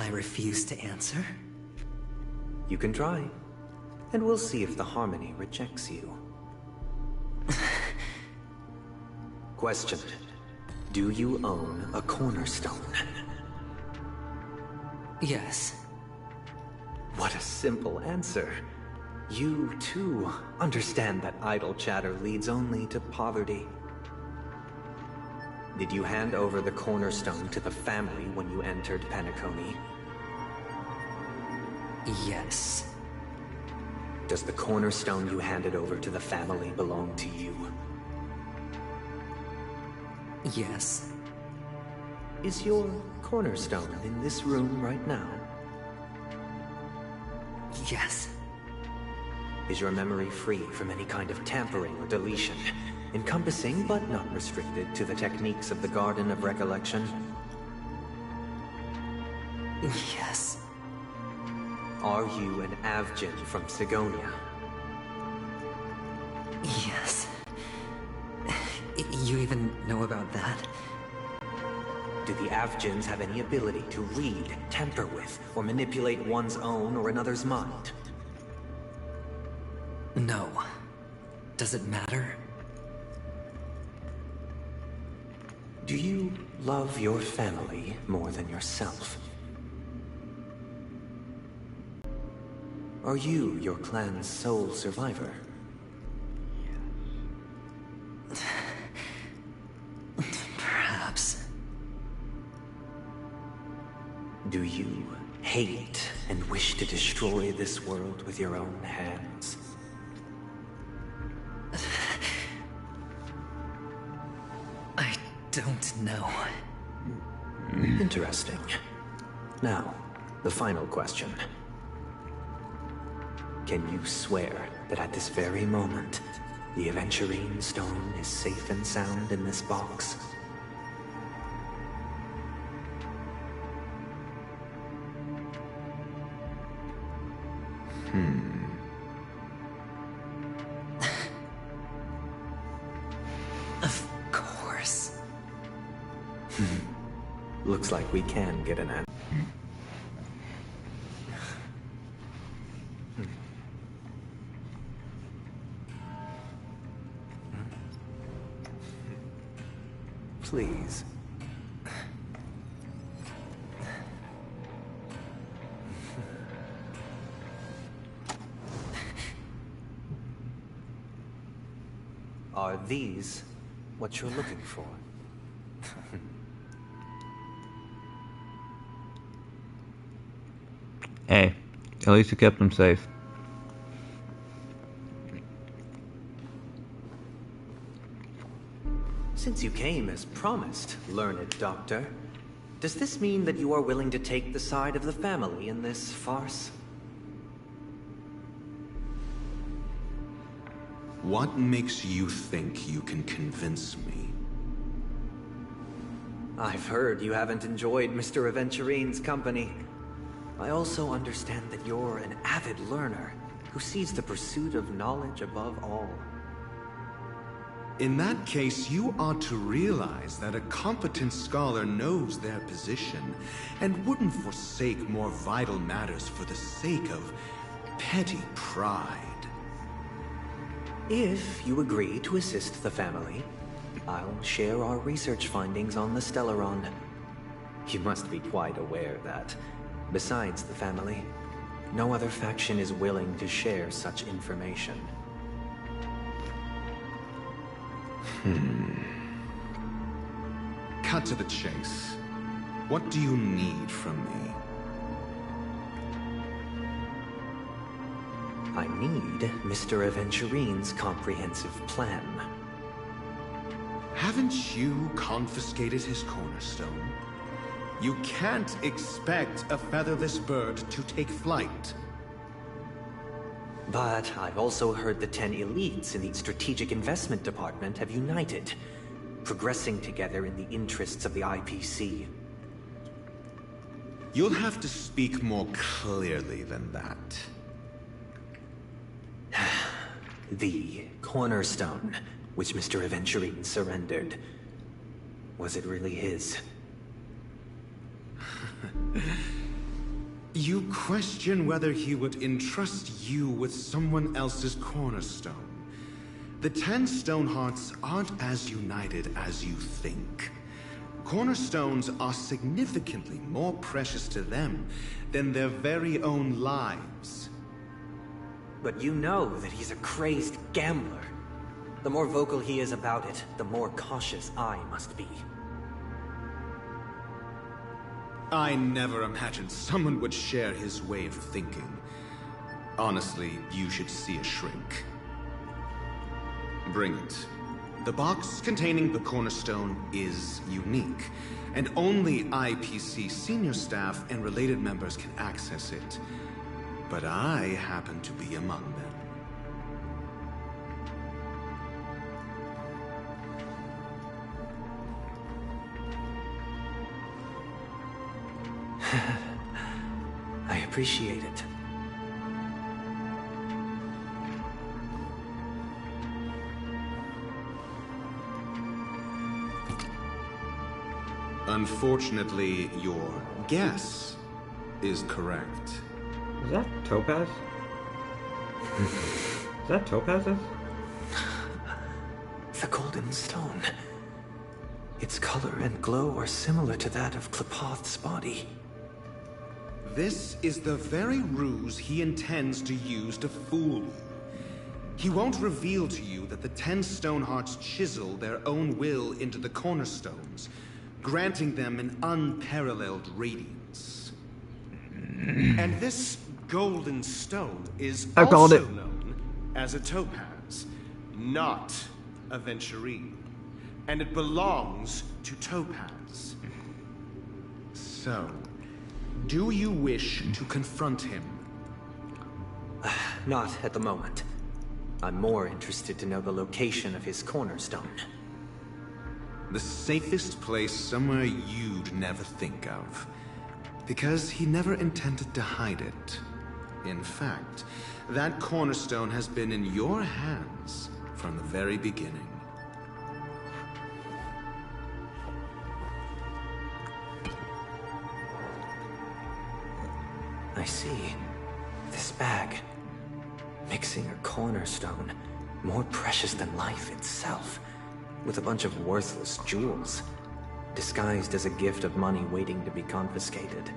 I refuse to answer? You can try, and we'll see if the Harmony rejects you. Question. Do you own a cornerstone? Yes. What a simple answer. You, too, understand that idle chatter leads only to poverty. Did you hand over the cornerstone to the family when you entered Penacony? Yes. Does the cornerstone you handed over to the family belong to you? Yes. Is your cornerstone in this room right now? Yes. Is your memory free from any kind of tampering or deletion, encompassing but not restricted to the techniques of the Garden of Recollection? Yes. Are you an Avgin from Sigonia? Yes. You even know about that? Do the Avgins have any ability to read, tamper with, or manipulate one's own or another's mind? No. Does it matter? Do you love your family more than yourself? Are you your clan's sole survivor? Perhaps. Do you hate and wish to destroy this world with your own hands? I don't know. Interesting. Now, the final question. Can you swear that at this very moment, the Aventurine Stone is safe and sound in this box? Of course. Looks like we can get an answer. Please. Are these what you're looking for? Hey, at least you kept them safe. Since you came as promised, learned doctor, does this mean that you are willing to take the side of the family in this farce? What makes you think you can convince me? I've heard you haven't enjoyed Mr. Aventurine's company. I also understand that you're an avid learner who sees the pursuit of knowledge above all. In that case, you ought to realize that a competent scholar knows their position and wouldn't forsake more vital matters for the sake of petty pride. If you agree to assist the family, I'll share our research findings on the Stellaron. You must be quite aware that, besides the family, no other faction is willing to share such information. Cut to the chase. What do you need from me? I need Mr. Aventurine's comprehensive plan. Haven't you confiscated his cornerstone? You can't expect a featherless bird to take flight. But I've also heard the 10 elites in the Strategic Investment Department have united, progressing together in the interests of the IPC. You'll have to speak more clearly than that. The cornerstone, which Mr. Aventurine surrendered. Was it really his? You question whether he would entrust you with someone else's cornerstone. The 10 Stonehearts aren't as united as you think. Cornerstones are significantly more precious to them than their very own lives. But you know that he's a crazed gambler. The more vocal he is about it, the more cautious I must be. I never imagined someone would share his way of thinking. Honestly, you should see a shrink. Bring it. The box containing the cornerstone is unique, and only IPC senior staff and related members can access it. But I happen to be among them. I appreciate it. Unfortunately, your guess is correct. Is that Topaz? Is that Topaz's? The golden stone. Its color and glow are similar to that of Klepoth's body. This is the very ruse he intends to use to fool you. He won't reveal to you that the 10 Stonehearts chisel their own will into the cornerstones, granting them an unparalleled radiance. And this golden stone is I called also it. known as a topaz, not a venturine. And it belongs to Topaz. So, do you wish to confront him? Not at the moment. I'm more interested to know the location of his cornerstone. The safest place somewhere you'd never think of. Because he never intended to hide it. In fact, that cornerstone has been in your hands from the very beginning. I see. This bag. Mixing a cornerstone, more precious than life itself, with a bunch of worthless jewels, disguised as a gift of money waiting to be confiscated,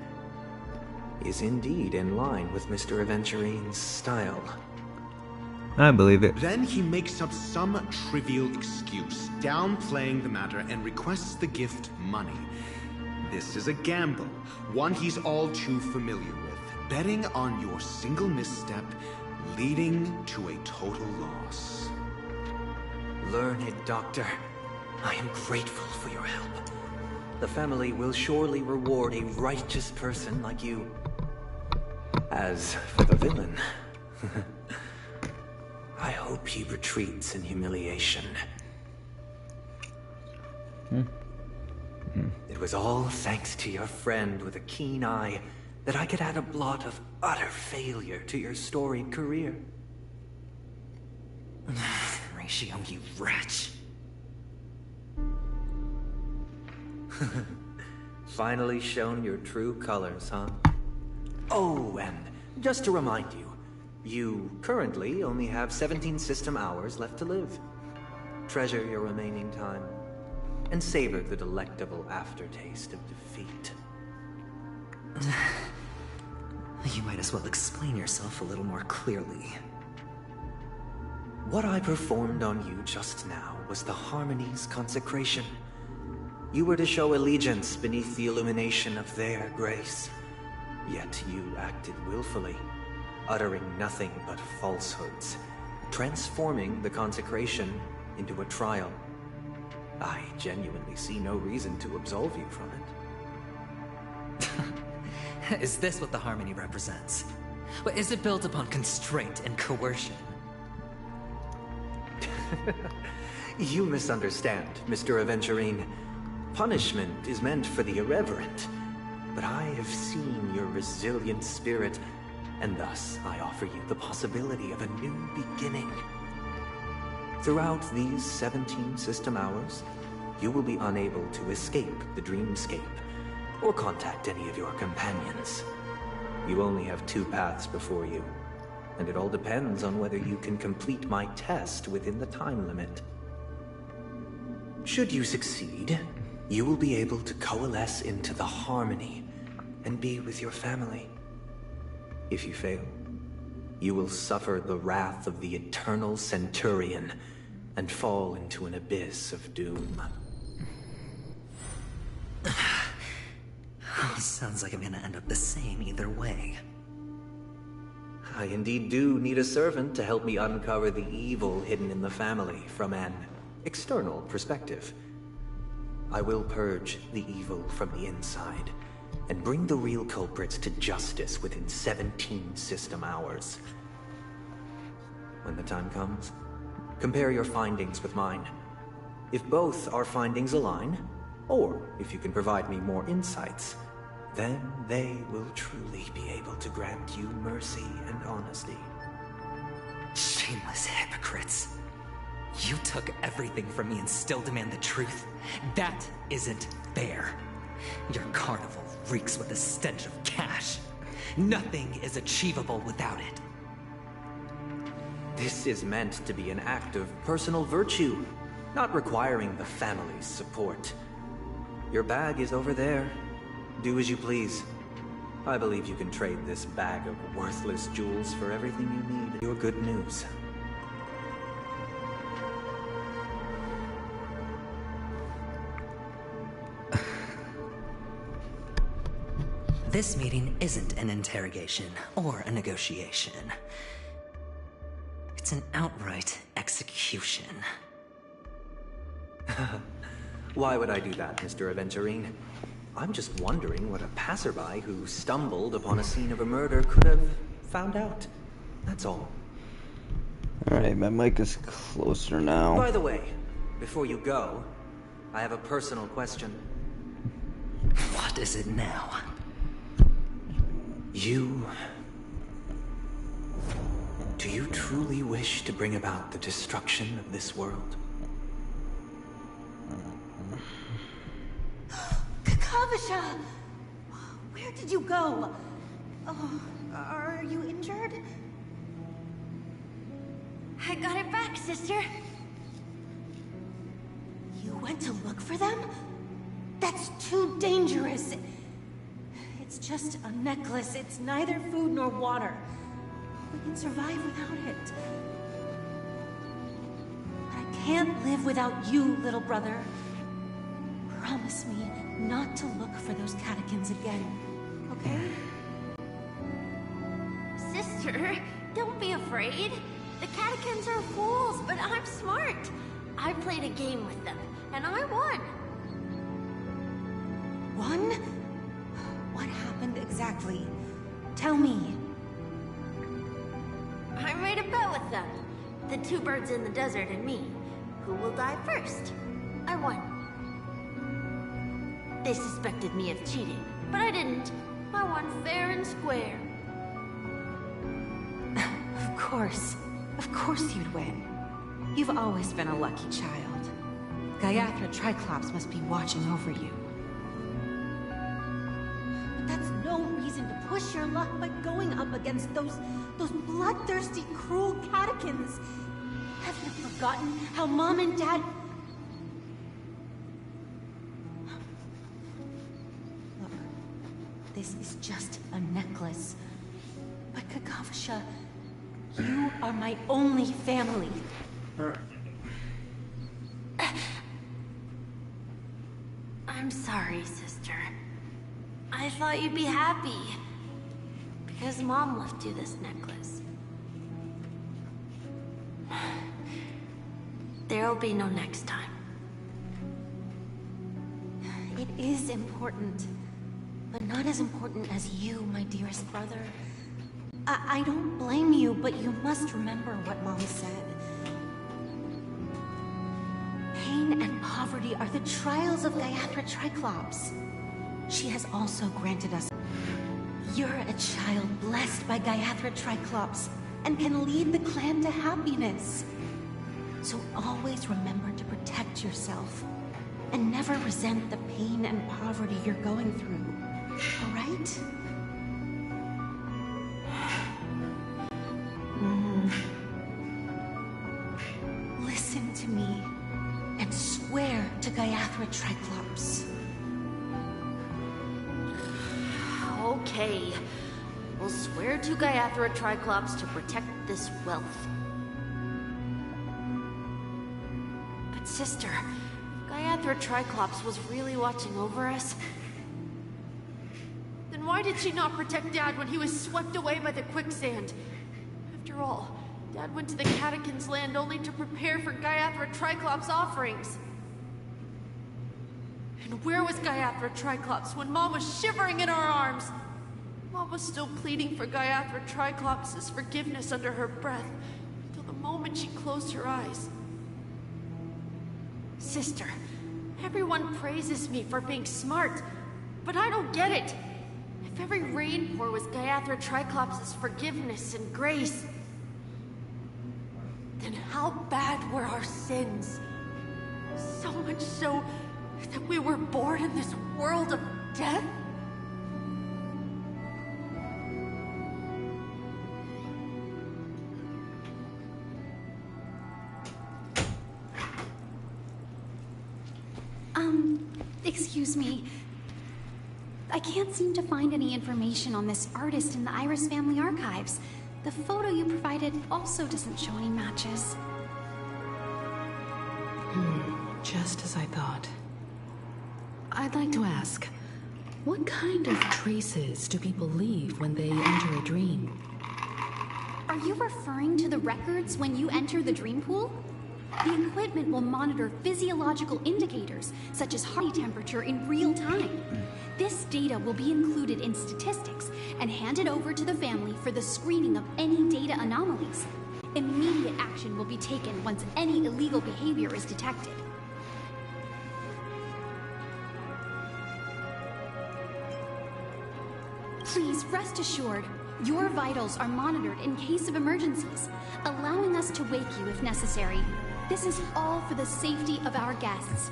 is indeed in line with Mr. Aventurine's style. I believe it. Then he makes up some trivial excuse, downplaying the matter, and requests the gift money. This is a gamble, one he's all too familiar with, betting on your single misstep, leading to a total loss. Learned doctor, I am grateful for your help. The family will surely reward a righteous person like you. As for the villain, I hope he retreats in humiliation. It was all thanks to your friend with a keen eye that I could add a blot of utter failure to your storied career. Ratio, you wretch. Finally shown your true colors, huh? Oh, and just to remind you, you currently only have 17 system hours left to live. Treasure your remaining time, and savor the delectable aftertaste of defeat. You might as well explain yourself a little more clearly. What I performed on you just now was the Harmony's consecration. You were to show allegiance beneath the illumination of their grace. Yet you acted willfully, uttering nothing but falsehoods, transforming the consecration into a trial. I genuinely see no reason to absolve you from it. Is this what the Harmony represents? But is it built upon constraint and coercion? You misunderstand, Mr. Aventurine. Punishment is meant for the irreverent. But I have seen your resilient spirit, and thus I offer you the possibility of a new beginning. Throughout these 17 system hours, you will be unable to escape the dreamscape, or contact any of your companions. You only have 2 paths before you, and it all depends on whether you can complete my test within the time limit. Should you succeed, you will be able to coalesce into the Harmony and be with your family. If you fail, you will suffer the wrath of the Eternal Centurion and fall into an abyss of doom. Sounds like I'm gonna end up the same either way. I indeed do need a servant to help me uncover the evil hidden in the family from an external perspective. I will purge the evil from the inside and bring the real culprits to justice within 17 system hours. When the time comes, compare your findings with mine. If both our findings align, or if you can provide me more insights, then they will truly be able to grant you mercy and honesty. Shameless hypocrites. You took everything from me and still demand the truth? That isn't fair. Your carnival reeks with the stench of cash. Nothing is achievable without it. This is meant to be an act of personal virtue, not requiring the family's support. Your bag is over there. Do as you please. I believe you can trade this bag of worthless jewels for everything you need. Your good news. This meeting isn't an interrogation or a negotiation. It's an outright execution. Why would I do that, Mr. Aventurine? I'm just wondering what a passerby who stumbled upon a scene of a murder could have found out. That's all. Alright, my mic is closer now. By the way, before you go, I have a personal question. What is it now? Do you truly wish to bring about the destruction of this world? Kakavasha! Where did you go? Oh, are you injured? I got it back, sister. You went to look for them? That's too dangerous. It's just a necklace. It's neither food nor water. We can survive without it. But I can't live without you, little brother. Promise me not to look for those catechins again, okay? Sister, don't be afraid. The catechins are fools, but I'm smart. I played a game with them, and I won. Won? What happened exactly? Tell me. I made a bet with them. The 2 birds in the desert and me. Who will die first? I won. They suspected me of cheating, but I didn't. I won fair and square. Of course you'd win. You've always been a lucky child. Gaiathra Triclops must be watching over you. But that's no reason to push your luck by going up against those bloodthirsty, cruel catechins. Have you forgotten how Mom and Dad... Look, this is just a necklace. But Kakavasha, you are my only family. I'm sorry, sister. I thought you'd be happy. Because Mom left you this necklace. There'll be no next time. It is important, but not as important as you, my dearest brother. I don't blame you, but you must remember what Mom said. Pain and poverty are the trials of Gaiathra Triclops. She has also granted us... You're a child blessed by Gaiathra Triclops and can lead the clan to happiness. So always remember to protect yourself and never resent the pain and poverty you're going through. All right? Gaiathra Triclops. Okay. We'll swear to Gaiathra Triclops to protect this wealth. But sister, Gaiathra Triclops was really watching over us. Then why did she not protect Dad when he was swept away by the quicksand? After all, Dad went to the Catechins' land only to prepare for Gaiathra Triclops' offerings. And where was Gaiathra Triclops when Mom was shivering in our arms? Mom was still pleading for Gaiathra Triclops' forgiveness under her breath, until the moment she closed her eyes. Sister, everyone praises me for being smart, but I don't get it. If every rain pour was Gaiathra Triclops' forgiveness and grace, then how bad were our sins? So much so that we were born in this world of death? Excuse me. I can't seem to find any information on this artist in the Iris family archives. The photo you provided also doesn't show any matches. Just as I thought. I'd like to ask, what kind of traces do people leave when they enter a dream? Are you referring to the records when you enter the dream pool? The equipment will monitor physiological indicators, such as heart temperature in real time. This data will be included in statistics and handed over to the family for the screening of any data anomalies. Immediate action will be taken once any illegal behavior is detected. Please rest assured, your vitals are monitored in case of emergencies, allowing us to wake you if necessary. This is all for the safety of our guests.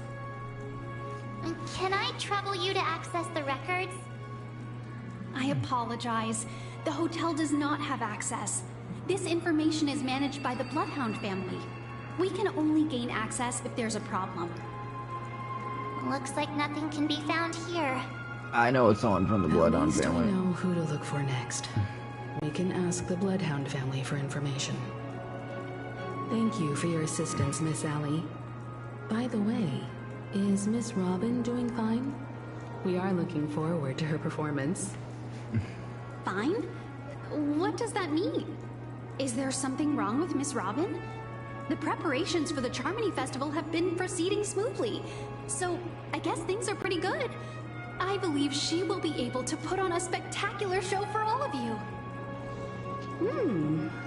Can I trouble you to access the records? I apologize. The hotel does not have access. This information is managed by the Bloodhound family. We can only gain access if there's a problem. Looks like nothing can be found here. I know it's someone from the Bloodhound family. At least we know who to look for next. We can ask the Bloodhound family for information. Thank you for your assistance, Miss Allie. By the way, is Miss Robin doing fine? We are looking forward to her performance. Fine? What does that mean? Is there something wrong with Miss Robin? The preparations for the Charmony Festival have been proceeding smoothly, so I guess things are pretty good. I believe she will be able to put on a spectacular show for all of you.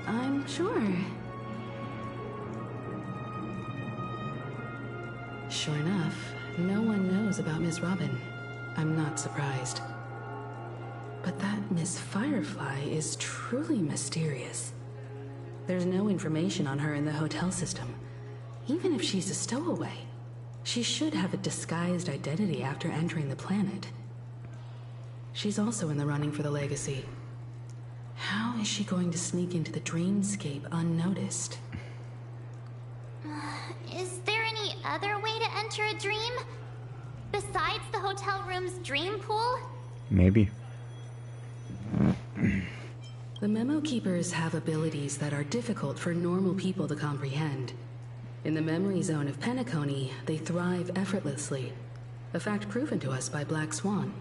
I'm sure. Sure enough, no one knows about Miss Robin. I'm not surprised. But that Miss Firefly is truly mysterious. There's no information on her in the hotel system. Even if she's a stowaway, she should have a disguised identity after entering the planet. She's also in the running for the legacy. How is she going to sneak into the dreamscape unnoticed? Is there any other way to enter a dream? Besides the hotel room's dream pool? Maybe. The Memo Keepers have abilities that are difficult for normal people to comprehend. In the memory zone of Penacony, they thrive effortlessly. A fact proven to us by Black Swan.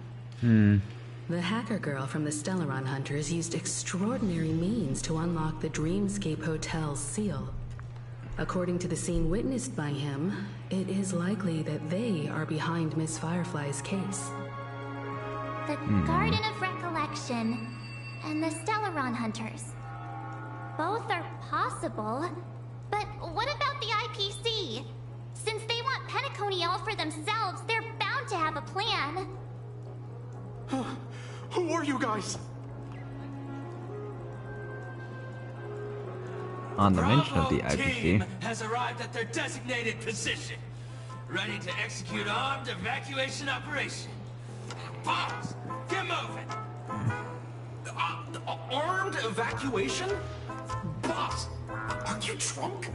The hacker girl from the Stellaron Hunters used extraordinary means to unlock the Dreamscape Hotel's seal. According to the scene witnessed by him, it is likely that they are behind Miss Firefly's case. The Garden of Recollection and the Stellaron Hunters. Both are possible, but what about the IPC? Since they want Penacony all for themselves, they're bound to have a plan. Who are you guys? On the mention of the Bravo IPC, team has arrived at their designated position, ready to execute armed evacuation operation. Boss, get moving. Armed evacuation? Boss, are you drunk?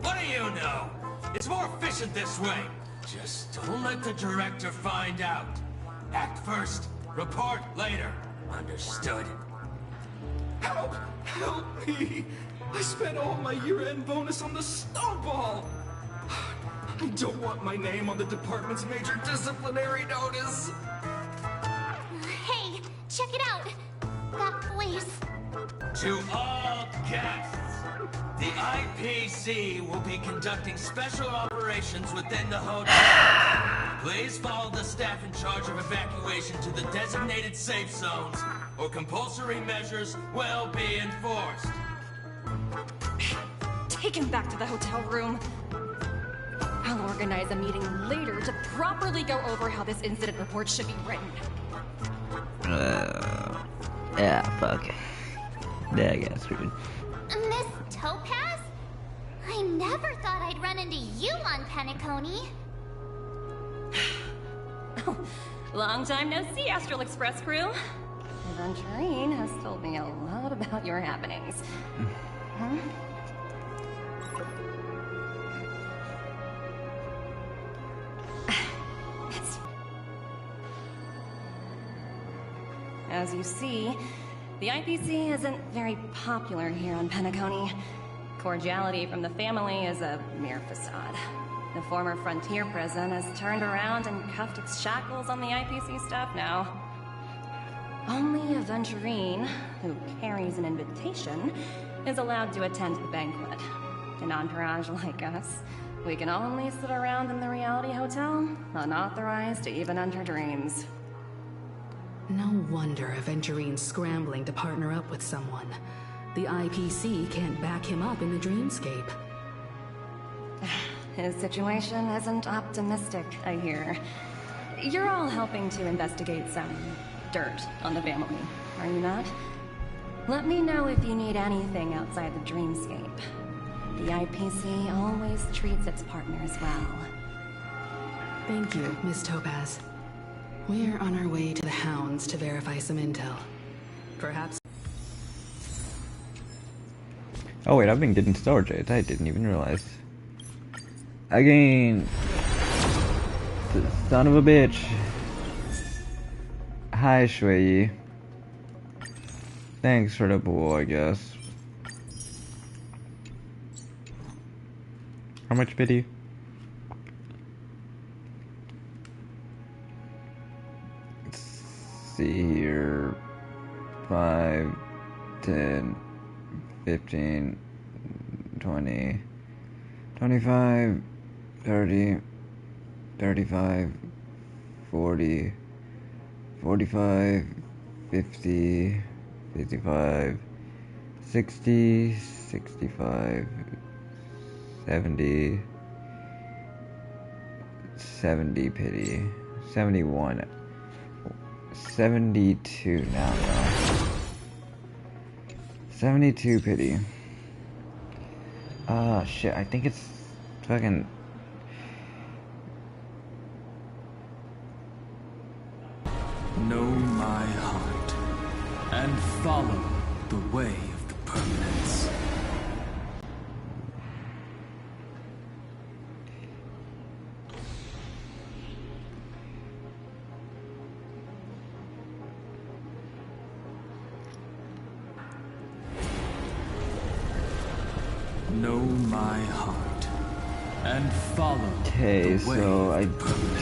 What do you know? It's more efficient this way. Just don't let the director find out. Act first, report later. Understood? Help! Help me! I spent all my year-end bonus on the snowball! I don't want my name on the department's major disciplinary notice! Hey, check it out! That voice. To all guests, the IPC will be conducting special operations within the hotel. Please follow the staff in charge of evacuation to the designated safe zones, or compulsory measures will be enforced. Take him back to the hotel room. I'll organize a meeting later to properly go over how this incident report should be written. Yeah, fuck. Yeah, I got screwed. Miss Topaz? I never thought I'd run into you on Penacony. Long time no see, Astral Express crew. Evangeline has told me a lot about your happenings. Huh? As you see, the IPC isn't very popular here on Penacony. Cordiality from the family is a mere facade. The former frontier prison has turned around and cuffed its shackles on the IPC staff now. Only Aventurine, who carries an invitation, is allowed to attend the banquet. An entourage like us, we can only sit around in the reality hotel, unauthorized to even enter dreams. No wonder Aventurine's scrambling to partner up with someone. The IPC can't back him up in the dreamscape. His situation isn't optimistic, I hear. You're all helping to investigate some dirt on the family, are you not? Let me know if you need anything outside the dreamscape. The IPC always treats its partners well. Thank you, Miss Topaz. We're on our way to the Hounds to verify some intel. Perhaps... Oh wait, I've been getting Stellar Jades. I didn't even realize. Again, the son of a bitch. Hi, Shui. Thanks for the bull, I guess. How much pity? Let's see here. 5, 10, 15, 20, 25, 30, 35, 40, 45, 50, 55, 60, 65, 70, 70 pity, 71, 72 now, 72 pity. Ah, shit, I think it's fucking... Know my heart, and follow the way of the permanence. Know my heart, and follow Okay, the way so of I the permanence.